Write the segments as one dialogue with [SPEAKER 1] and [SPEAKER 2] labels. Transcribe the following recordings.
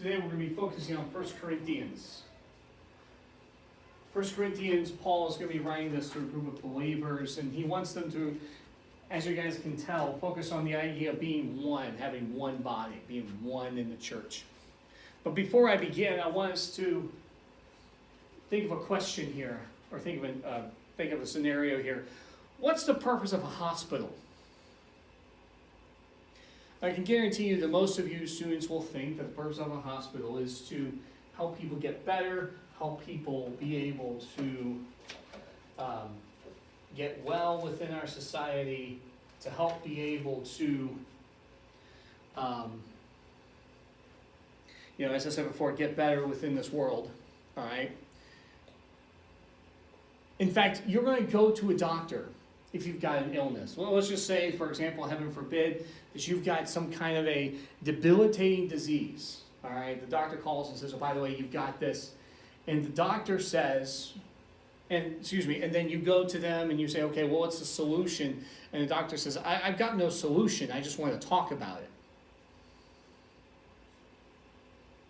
[SPEAKER 1] Today we're going to be focusing on 1 Corinthians. 1 Corinthians, Paul is going to be writing this to a group of believers, and he wants them to, as you guys can tell, focus on the idea of being one, having one body, being one in the church. But before I begin, I want us to think of a question here, or think of a scenario here. What's the purpose of a hospital? I can guarantee you that most of you students will think that the purpose of a hospital is to help people get better, help people be able to get well within our society, to help be able to, as I said before, get better within this world, all right? In fact, you're going to go to a doctor if you've got an illness. Well, let's just say, for example, heaven forbid, that you've got some kind of a debilitating disease, all right? The doctor calls and says, oh, by the way, you've got this. And the doctor says, and then you go to them and you say, okay, well, what's the solution? And the doctor says, I've got no solution, I just want to talk about it.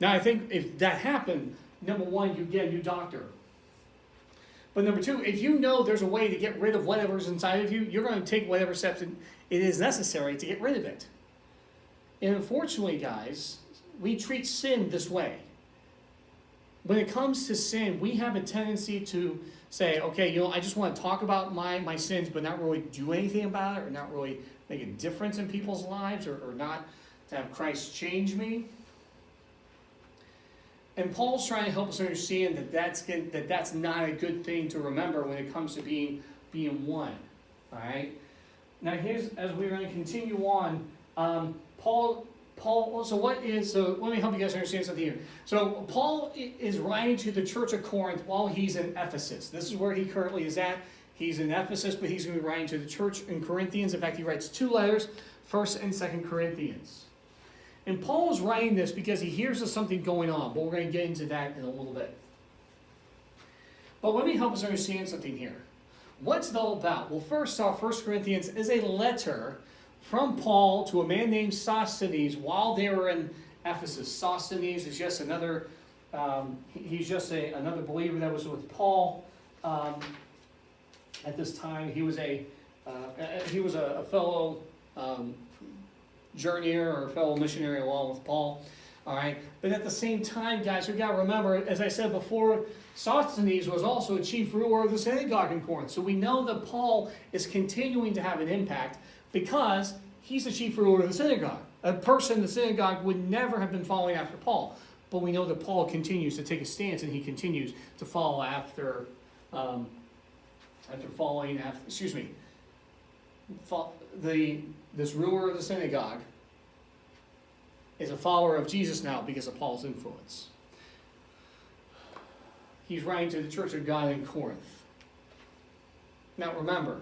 [SPEAKER 1] Now, I think if that happened, number one, you get a new doctor. But number two, if you know there's a way to get rid of whatever's inside of you, you're going to take whatever steps it is necessary to get rid of it. And unfortunately, guys, we treat sin this way. When it comes to sin, we have a tendency to say, okay, I just want to talk about my sins, but not really do anything about it, or not really make a difference in people's lives, or not to have Christ change me. And Paul's trying to help us understand that that's not a good thing to remember when it comes to being one. All right. Now as we're going to continue on, Paul. So let me help you guys understand something here. So Paul is writing to the church of Corinth while he's in Ephesus. This is where he currently is at. He's in Ephesus, but he's going to be writing to the church in Corinthians. In fact, he writes 2 letters, 1st and 2nd Corinthians. And Paul is writing this because he hears of something going on, but we're going to get into that in a little bit. But let me help us understand something here. What's it all about? Well, first off, 1 Corinthians is a letter from Paul to a man named Sosthenes while they were in Ephesus. Sosthenes is just another, another believer that was with Paul at this time. He was a fellow journeyer or fellow missionary along with Paul. All right, but at the same time, guys, we've got to remember, as I said before, Sosthenes was also a chief ruler of the synagogue in Corinth. So we know that Paul is continuing to have an impact because he's the chief ruler of the synagogue. A person in the synagogue would never have been following after Paul. But we know that Paul continues to take a stance, and he continues to follow after this ruler of the synagogue is a follower of Jesus now because of Paul's influence. He's writing to the church of God in Corinth. Now remember,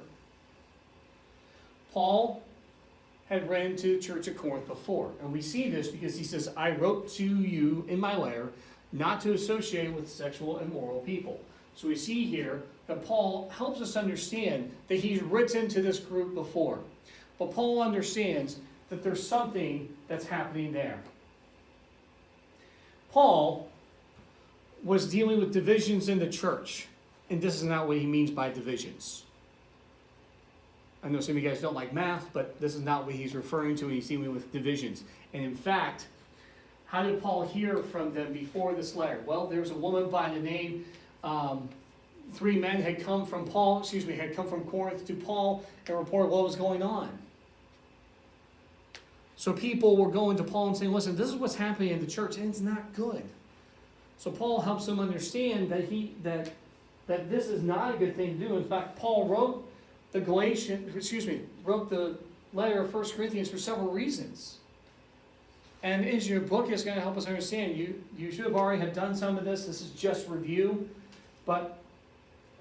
[SPEAKER 1] Paul had written to the church of Corinth before, and we see this because he says, I wrote to you in my letter not to associate with sexual immoral people. So we see here that Paul helps us understand that he's written to this group before. But Paul understands that there's something that's happening there. Paul was dealing with divisions in the church, and this is not what he means by divisions. I know some of you guys don't like math, but this is not what he's referring to when he's dealing with divisions. And in fact, how did Paul hear from them before this letter? Well, there was a woman by the name, 3 men had come from Corinth to Paul and reported what was going on. So people were going to Paul and saying, listen, this is what's happening in the church, and it's not good. So Paul helps them understand that this is not a good thing to do. In fact, Paul wrote the letter of 1 Corinthians for several reasons. And as your book is going to help us understand, you should have already have done some of this. This is just review, but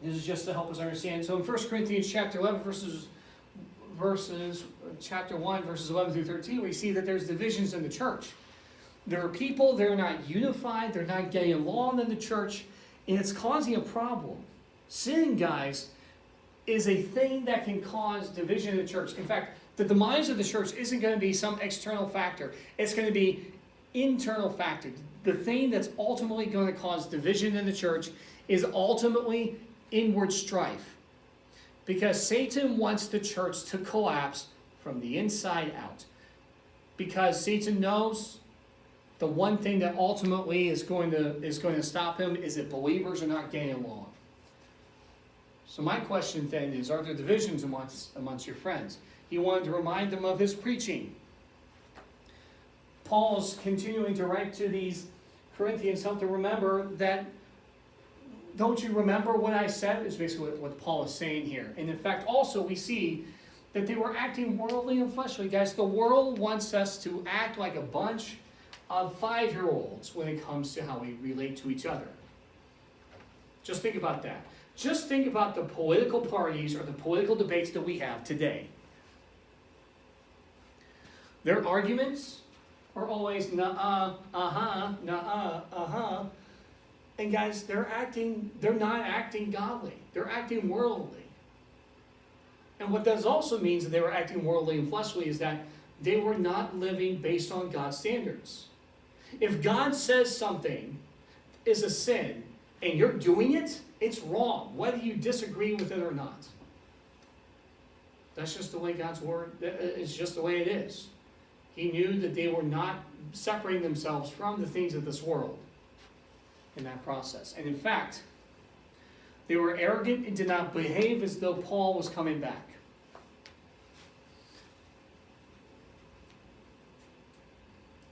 [SPEAKER 1] this is just to help us understand. So in 1 Corinthians chapter 11, chapter 1, verses 11 through 13, we see that there's divisions in the church. There are people, they're not unified, they're not getting along in the church, and it's causing a problem. Sin, guys, is a thing that can cause division in the church. In fact, the demise of the church isn't going to be some external factor. It's going to be internal factor. The thing that's ultimately going to cause division in the church is ultimately inward strife. Because Satan wants the church to collapse from the inside out. Because Satan knows the one thing that ultimately is going to stop him is that believers are not getting along. So my question then is, are there divisions amongst your friends? He wanted to remind them of his preaching. Paul's continuing to write to these Corinthians, help to remember that, don't you remember what I said? Is basically what Paul is saying here. And in fact, also we see that they were acting worldly and fleshly. Guys, the world wants us to act like a bunch of 5-year-olds when it comes to how we relate to each other. Just think about that. Just think about the political parties or the political debates that we have today. Their arguments are always nuh-uh, uh-huh, nuh-uh, uh-huh. And guys, they're not acting godly. They're acting worldly. And what that also means that they were acting worldly and fleshly is that they were not living based on God's standards. If God says something is a sin and you're doing it, it's wrong, whether you disagree with it or not. That's just the way God's word, it's just the way it is. He knew that they were not separating themselves from the things of this world in that process. And in fact, they were arrogant and did not behave as though Paul was coming back.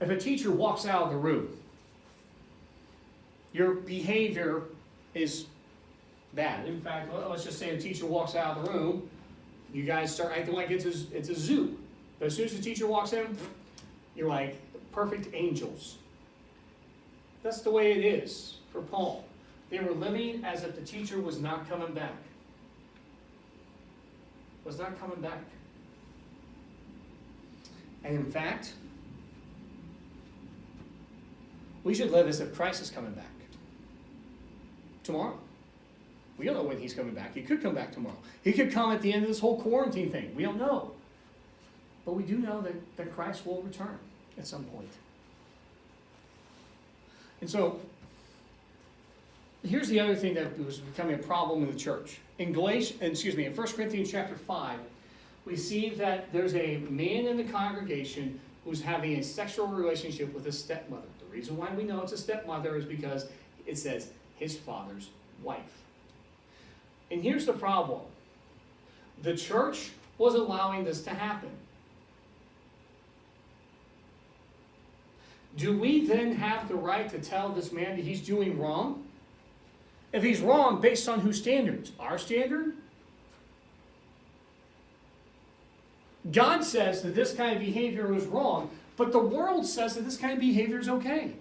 [SPEAKER 1] If a teacher walks out of the room, your behavior is bad. In fact, let's just say a teacher walks out of the room, you guys start acting like it's a zoo. But as soon as the teacher walks in, you're like perfect angels. That's the way it is for Paul. They were living as if the teacher was not coming back. Was not coming back. And in fact, we should live as if Christ is coming back. Tomorrow. We don't know when he's coming back. He could come back tomorrow. He could come at the end of this whole quarantine thing. We don't know. But we do know that Christ will return at some point. And so, here's the other thing that was becoming a problem in the church. In 1 Corinthians chapter 5, we see that there's a man in the congregation who's having a sexual relationship with a stepmother. The reason why we know it's a stepmother is because it says his father's wife. And here's the problem. The church was allowing this to happen. Do we then have the right to tell this man that he's doing wrong? If he's wrong, based on whose standards? Our standard? God says that this kind of behavior is wrong, but the world says that this kind of behavior is okay.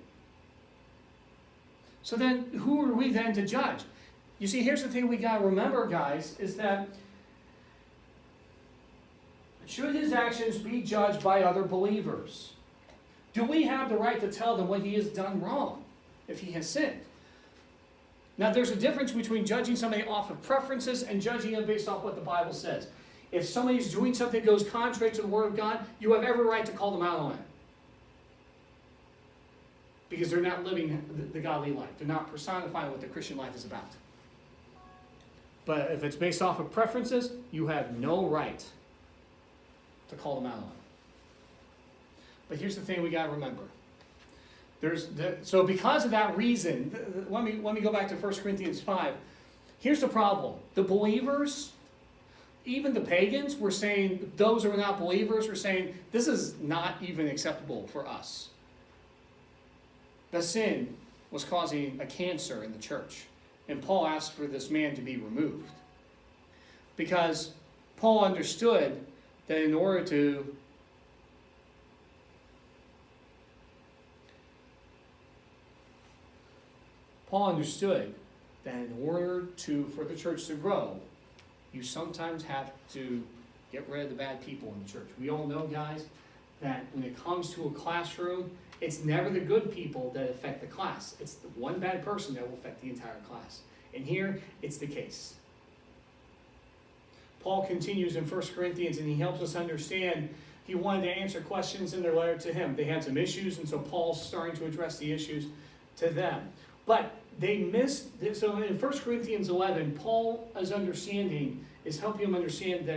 [SPEAKER 1] So then, who are we then to judge? You see, here's the thing we got to remember, guys, is that should his actions be judged by other believers? Do we have the right to tell them what he has done wrong if he has sinned? Now, there's a difference between judging somebody off of preferences and judging them based off what the Bible says. If somebody's doing something that goes contrary to the Word of God, you have every right to call them out on it. Because they're not living the godly life. They're not personifying what the Christian life is about. But if it's based off of preferences, you have no right to call them out on it. But here's the thing we got to remember. So because of that reason, let me go back to 1 Corinthians 5. Here's the problem. The believers, even the pagans, were saying, those who are not believers were saying, this is not even acceptable for us. The sin was causing a cancer in the church. And Paul asked for this man to be removed. Because Paul understood that in order to Paul understood that in order for the church to grow, you sometimes have to get rid of the bad people in the church. We all know, guys, that when it comes to a classroom, it's never the good people that affect the class. It's the one bad person that will affect the entire class. And here, it's the case. Paul continues in 1 Corinthians, and he helps us understand. He wanted to answer questions in their letter to him. They had some issues, and so Paul's starting to address the issues to them. But they missed, so in 1 Corinthians 11, Paul's understanding is helping him understand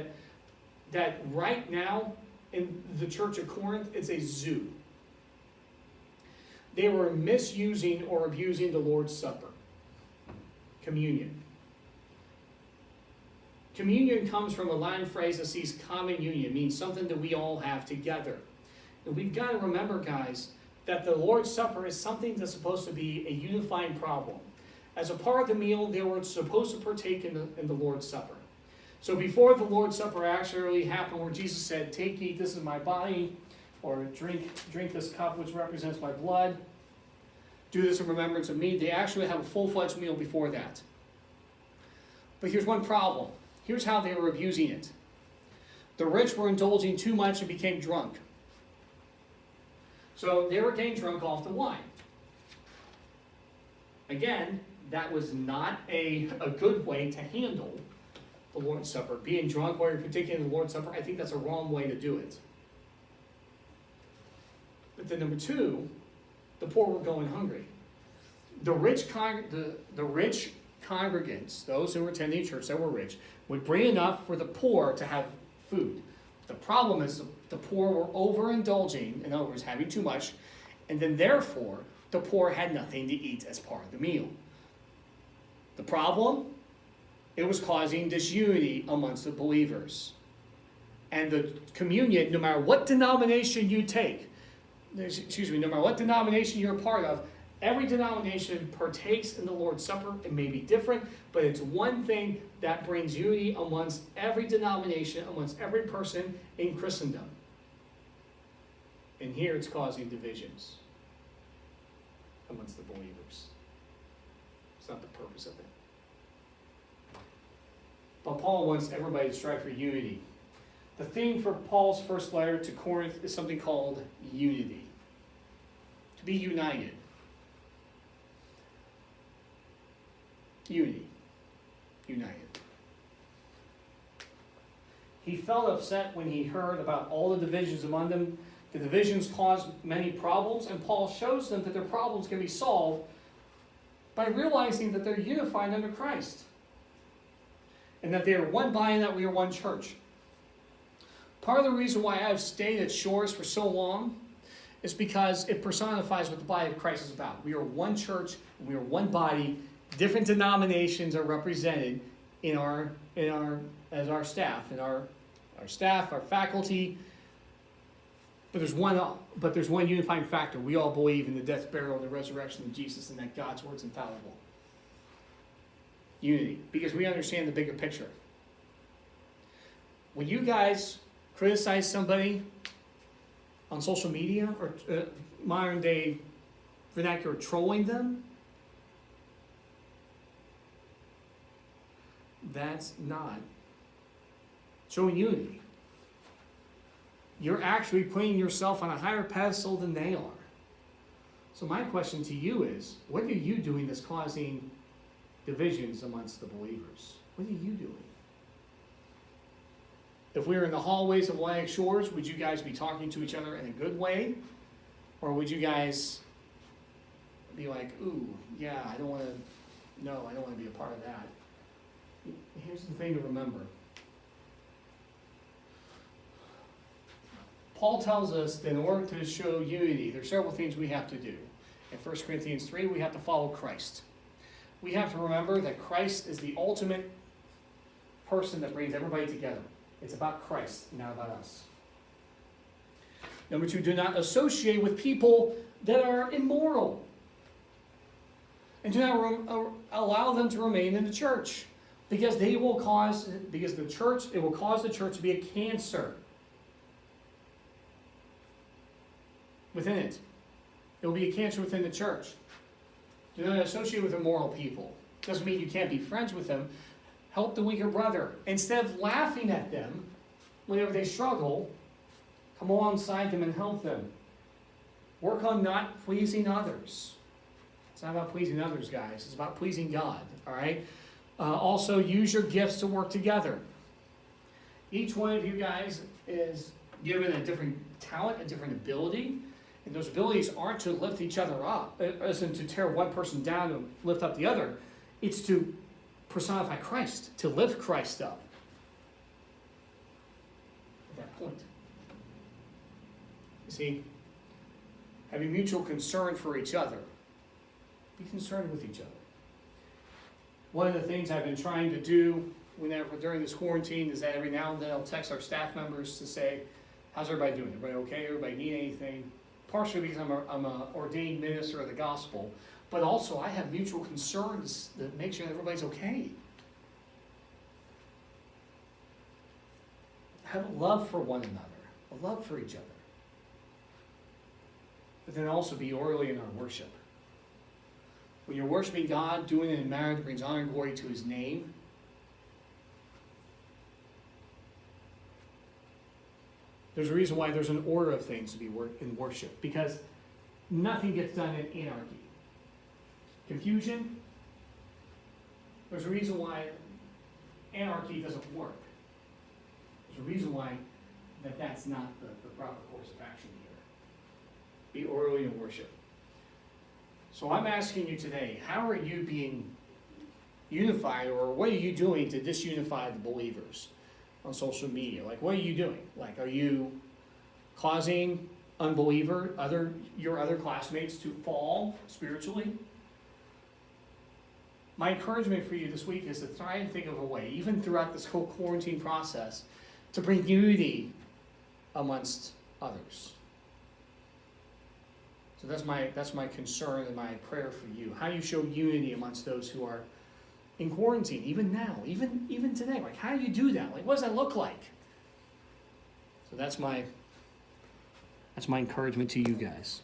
[SPEAKER 1] that right now in the church of Corinth, it's a zoo. They were misusing or abusing the Lord's Supper, communion. Communion comes from a Latin phrase that says common union, means something that we all have together. And we've got to remember, guys, that the Lord's Supper is something that's supposed to be a unifying problem. As a part of the meal, they were supposed to partake in the Lord's Supper. So before the Lord's Supper actually happened, where Jesus said, "Take, eat, this is my body," or drink this cup which represents my blood, do this in remembrance of me, they actually have a full-fledged meal before that. But here's one problem. Here's how they were abusing it. The rich were indulging too much and became drunk. So they were getting drunk off the wine. Again, that was not a good way to handle the Lord's Supper. Being drunk while you're partaking in the Lord's Supper, I think that's a wrong way to do it. But then number two, the poor were going hungry. The rich congregants, those who were attending church that were rich, would bring enough for the poor to have food. The problem is the poor were overindulging, in other words, having too much, and then therefore the poor had nothing to eat as part of the meal. The problem? It was causing disunity amongst the believers. And the communion, no matter what denomination you take, no matter what denomination you're a part of, every denomination partakes in the Lord's Supper. It may be different, but it's one thing that brings unity amongst every denomination, amongst every person in Christendom. And here it's causing divisions amongst the believers. It's not the purpose of it. But Paul wants everybody to strive for unity. The theme for Paul's first letter to Corinth is something called unity. To be united. Unity. United. He felt upset when he heard about all the divisions among them. The divisions caused many problems, and Paul shows them that their problems can be solved by realizing that they're unified under Christ. And that they are one body and that we are one church. Part of the reason why I've stayed at Shores for so long is because it personifies what the body of Christ is about. We are one church, and we are one body. Different denominations are represented in our staff, our faculty. But there's one unifying factor. We all believe in the death, burial, and the resurrection of Jesus, and that God's word is infallible. Unity, because we understand the bigger picture. When you guys criticize somebody on social media or modern day vernacular trolling them, that's not showing unity. You're actually putting yourself on a higher pedestal than they are. So my question to you is, what are you doing that's causing divisions amongst the believers? What are you doing? If we were in the hallways of Atlantic Shores, would you guys be talking to each other in a good way? Or would you guys be like, ooh, yeah, I don't want to be a part of that. Here's the thing to remember. Paul tells us that in order to show unity, there are several things we have to do. In 1 Corinthians 3, we have to follow Christ. We have to remember that Christ is the ultimate person that brings everybody together. It's about Christ, not about us. Number 2, do not associate with people that are immoral. And do not allow them to remain in the church. Because it will cause the church to be a cancer within it. It will be a cancer within the church. Do not associate with immoral people. Doesn't mean you can't be friends with them. Help the weaker brother. Instead of laughing at them whenever they struggle, come alongside them and help them. Work on not pleasing others. It's not about pleasing others, guys. It's about pleasing God. All right? Also, use your gifts to work together. Each one of you guys is given a different talent, a different ability, and those abilities aren't to lift each other up, isn't to tear one person down and lift up the other. It's to personify Christ, to lift Christ up. At that point. You see, having mutual concern for each other. Be concerned with each other. One of the things I've been trying to do whenever during this quarantine is that every now and then I'll text our staff members to say, how's everybody doing? Everybody okay? Everybody need anything? Partially because I'm a ordained minister of the gospel, but also I have mutual concerns that make sure that everybody's okay. Have a love for one another, a love for each other. But then also be orderly in our worship. When you're worshiping God, doing it in a manner that brings honor and glory to His name, there's a reason why there's an order of things to be in worship, because nothing gets done in anarchy. Confusion, there's a reason why anarchy doesn't work. There's a reason why that's not the proper course of action here. Be orderly in worship. So I'm asking you today, how are you being unified, or what are you doing to disunify the believers on social media? Like, what are you doing? Like, are you causing your other classmates to fall spiritually? My encouragement for you this week is to try and think of a way, even throughout this whole quarantine process, to bring unity amongst others. So that's my concern and my prayer for you. How do you show unity amongst those who are in quarantine, even now, even today? Like, how do you do that? Like, what does that look like? So that's my encouragement to you guys.